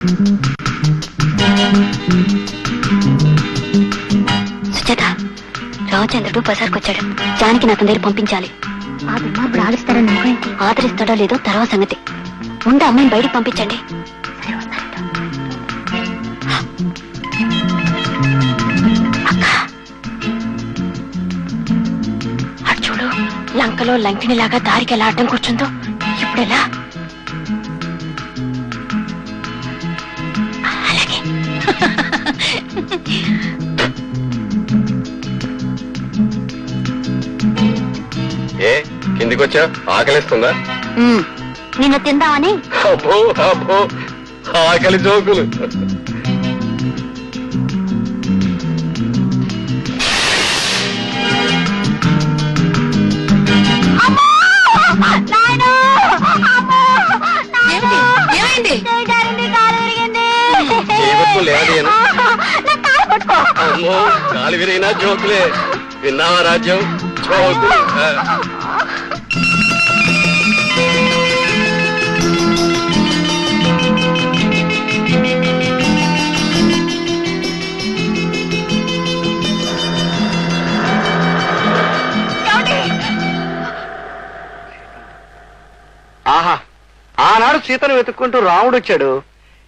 సుచేత, రామచంద్రుడు బజార్కొచ్చాడు. జానకి నా దగ్గర పంపించాలి. ఆ దుర్మార్గుడు ఆడిస్తాడని ఆదరిస్తాడో లేదో తర్వాత సంగతి. ముందు అమ్మాయిని బయటికి పంపించండి. అటు చూడు, లంకలో లంకినిలాగా దారికి ఎలా అడ్డం కూర్చుందో. ఇప్పుడెలా? అలాగే. ఏ కిందికొచ్చా? ఆకలిస్తుందా? నిన్ను తిందామని. అబ్బో అబ్బో, ఆకలి జోకులు. అమ్మో, కాలు విరిగినా జోకులే. విన్నావా రాజ్యం? జోకులు. ఆహా, ఆనాడు సీతను వెతుక్కుంటూ రాముడు వచ్చాడు.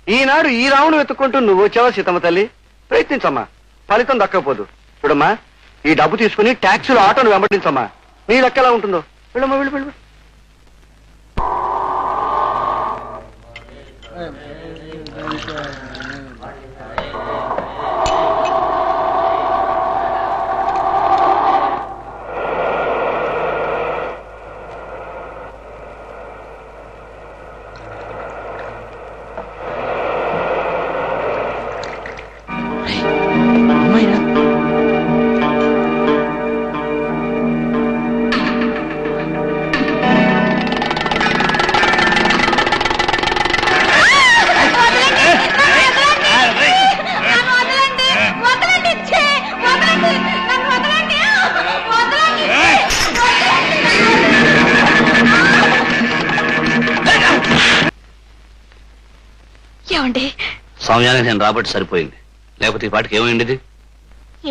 ఈనాడు ఈ రాముడు వెతుక్కుంటూ నువ్వు వచ్చావా సీతమ్మ తల్లి? ప్రయత్నించమ్మా, ఫలితం దక్కకపోదు. చూడమ్మా, ఈ డబ్బు తీసుకుని ట్యాక్సీలో ఆటోను వెంబడించమ్మా. నీ లెక్క ఎలా ఉంటుందో. వెళ్ళమ్మా, వెళ్ళు వెళ్ళు. సమయానికి నేను రాబట్టి సరిపోయింది, లేకపోతే ఈ పాటికి ఏమైంది?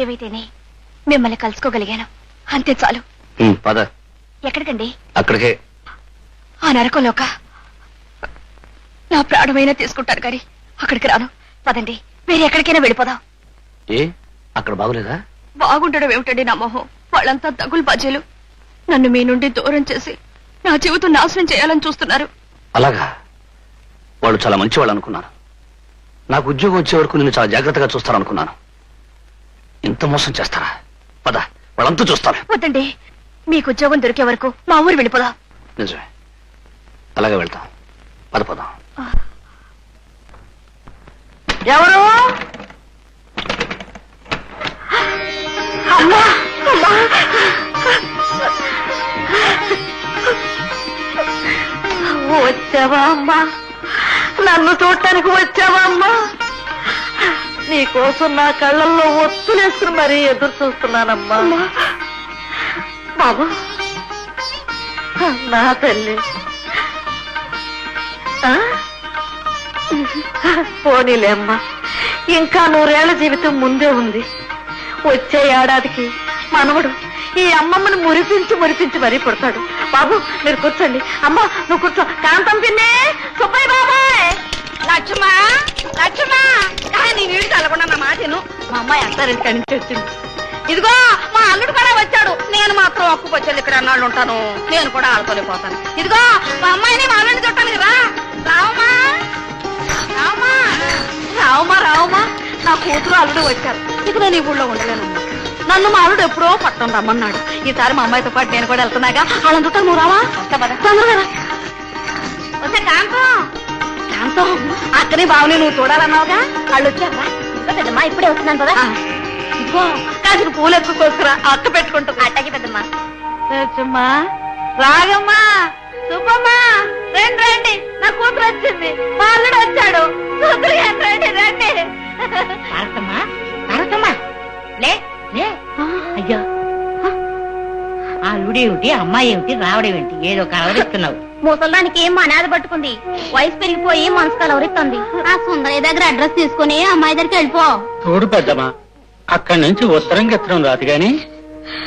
ఏవైతేనే మిమ్మల్ని కలుసుకోగలిగాను, అంతే చాలు. పద. ఎక్కడికండి? అక్కడికే. ఆ నరకంలోక నా ప్రాణమైనా తీసుకుంటారు కానీ అక్కడికి రాను. పదండి, వేరే ఎక్కడికైనా వెళ్ళిపోదాం. ఏ అక్కడ బాగులేదా? బాగుండడం ఏమిటండి నా మొహం. వాళ్ళంతా తగులు బజ్జీలు. నన్ను మీ నుండి దూరం చేసి నా జీవితం నాశనం చేయాలని చూస్తున్నారు. అలాగా? వాళ్ళు చాలా మంచి వాళ్ళు అనుకున్నాను. నాకు ఉద్యోగం వచ్చే వరకు నిన్ను చాలా జాగ్రత్తగా చూస్తారనుకున్నాను. ఇంత మోసం చేస్తారా? పద, వాళ్ళంతా చూస్తారు. వద్దండి, మీకు ఉద్యోగం దొరికే వరకు మా ఊరు వెళ్ళిపోదాం. నిజమే, అలాగే వెళ్తాం. పద పదాం. ఎవరు? అమ్మా, వచ్చావా అమ్మా? నన్ను చూడటానికి వచ్చావా అమ్మా? నీకోసం నా కళ్ళల్లో ఒత్తులేసుకుని మరీ ఎదురు చూస్తున్నానమ్మా. బాబు, నా తల్లి, పోనీలే అమ్మా, ఇంకా 100 ఏళ్ల జీవితం ముందే ఉంది. వచ్చే ఏడాదికి మనవడు ఈ అమ్మమ్మని మురిపించి మరీ పుడతాడు. బాబు, మీరు కూర్చోండి. అమ్మా, నువ్వు కూర్చో. కాంతం పిన్నే, సుబ్బయ్య బాబాయ్, లక్ష్మా లక్ష్మా, నీ వీడు చల్లకుండా నా మాటను. మా అమ్మాయి అత్తారింటి కాడి నుంచి వచ్చింది. ఇదిగో మా అల్లుడు కూడా వచ్చాడు. నేను మాత్రం ఒక్కకొచ్చేది ఇక్కడ అన్నాళ్ళు ఉంటాను. నేను కూడా ఆడుతూనే పోతాను. ఇదిగో మా అమ్మాయిని మా అల్లుడిని చుట్టాను కదా. రావమ్మా రావమ్మా రావమ్మా రావమ్మా, నా కూతురు అల్లుడు వచ్చారు. ఇక నేను ఈ ఊళ్ళో ఉండలేను. నన్ను మా అల్లుడు ఎప్పుడో పట్టం రమ్మన్నాడు. ఈసారి మా అమ్మాయితో పాటు నేను కూడా వెళ్తున్నాగా. వాళ్ళని చుట్టాను. నువ్వు రావా? వస్తే కాంతం, కాంతం, అక్కని బావుని నువ్వు చూడాలన్నావుగా. వాళ్ళు వచ్చారా? పెద్దమ్మా, ఇప్పుడే వస్తున్నాను కదా. ఇదిగో కాసిన పూలు ఎత్తుకోసుకురా, అక్క పెట్టుకుంటుంది. అట్టకి పెద్దమ్మా. లక్ష్మా, రాగమ్మా, సుబ్బమ్మా, రండి రండి, నా కూతురు వచ్చింది. మా అల్లుడు వచ్చాడు. కూతురు రండి రండి. అయ్యో, అల్లుడేమిటి, అమ్మాయి ఏమిటి, రావడేమిటి? ఏదో కలవరిస్తున్నావు. ముసలానికి ఏం అనాథ పట్టుకుంది. వయసు పెరిగిపోయి మనసు కలవరిస్తుంది. ఆ సుందరయ్య దగ్గర అడ్రస్ తీసుకుని అమ్మాయి దగ్గరికి వెళ్ళిపో. చూడు పెద్దమ్మా, అక్కడి నుంచి ఉత్తరం గిత్తరం రాదు గాని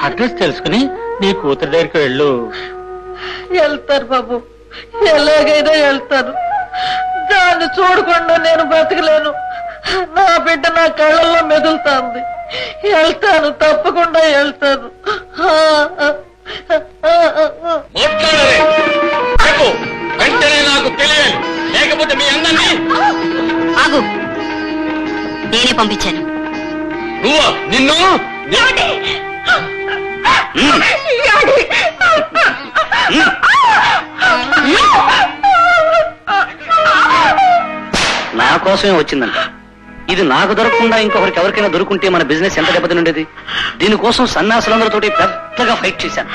అడ్రస్ తెలుసుకుని నీ కూతురు దగ్గరికి వెళ్ళు. వెళ్తారు బాబు, ఎలాగైనా వెళ్తాను. దాన్ని చూడకుండా నేను బ్రతకలేను. నా బిడ్డ నా కళ్ళల్లో మెదులుతాంది. వెళ్తాను, తప్పకుండా వెళ్తాను. మాట్లాడరే చెప్పు, వెంటనే నాకు తెలియాలి, లేకపోతే మీ అందరినీ. ఆగు, నేనే పంపించాను. నువ్వా? నిన్ను నా కోసమే వచ్చిందంట. ఇది నాకు దొరకకుండా ఇంకొకరికి ఎవరికైనా దొరుకుంటే మన బిజినెస్ ఎంత దెబ్బతిని ఉండేది. దీనికోసం సన్యాసులందరితోటి పెద్దగా ఫైట్ చేశాను.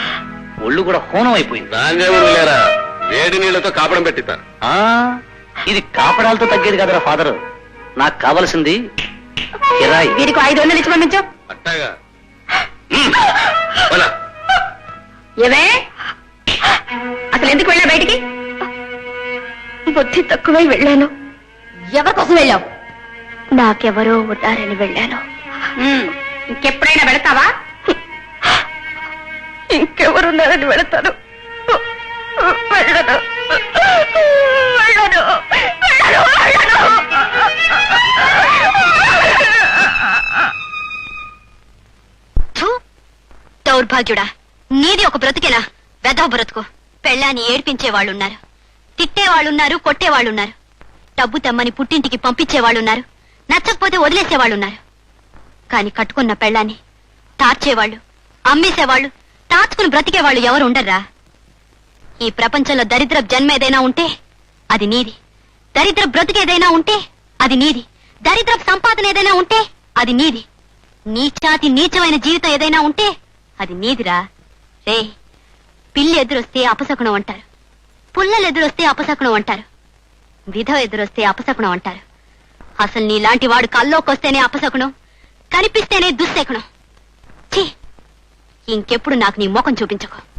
ఒళ్ళు కూడా హోనం అయిపోయింది. దాన్నేమో లేరా, వేడి నీళ్లతో కాపడం పెట్టిస్తారు. ఆ ఇది కాపడాలతో తగ్గేది కదరా ఫాదర్. నాకు కావలసింది కిరాయి. వీరికి 500 ఇచ్చి పంపించు. అట్టాగా ఏవే, అసలు ఎందుకు వెళ్ళా బయటికి? బుద్ధి తక్కువై వెళ్ళాను. ఎవరి కోసం వెళ్ళావు? నాకెవరో ఉన్నారని వెళ్ళాను. ఇంకెప్పుడైనా వెళతావా? ఇంకెవరున్నారని వెళతాను. వెళ్ళను, వెళ్ళను, వెళ్ళను, వెళ్ళను. దౌర్భాగ్యుడా, నీది ఒక బ్రతుకేనా? వెదవ బ్రతుకు. పెళ్ళాన్ని ఏడ్పించే వాళ్ళున్నారు, తిట్టేవాళ్ళున్నారు, కొట్టేవాళ్ళున్నారు, డబ్బు తెమ్మని పుట్టింటికి పంపించేవాళ్ళున్నారు, నచ్చకపోతే వదిలేసేవాళ్ళున్నారు. కాని కట్టుకున్న పెళ్ళాన్ని తార్చేవాళ్ళు, అమ్మేసేవాళ్ళు, తాచుకుని బ్రతికేవాళ్ళు ఎవరు ఉండర్రా. ఈ ప్రపంచంలో దరిద్ర జన్మ ఏదైనా ఉంటే అది నీది. దరిద్ర బ్రతికేదైనా ఉంటే అది నీది. దరిద్ర సంపాదన ఏదైనా ఉంటే అది నీది. నీచాతి నీచమైన జీవితం ఏదైనా ఉంటే అది నీదిరా. రే, పిల్లి ఎదురొస్తే అపశకునం అంటారు, పుల్లలు ఎదురొస్తే అపశకునం అంటారు, విధవ ఎదురొస్తే అపశకునం అంటారు. అసలు నీలాంటి వాడు కల్లోకొస్తేనే అపశకునం, కనిపిస్తేనే దుశ్శకునం. ఛీ, ఇంకెప్పుడు నాకు నీ ముఖం చూపించకు.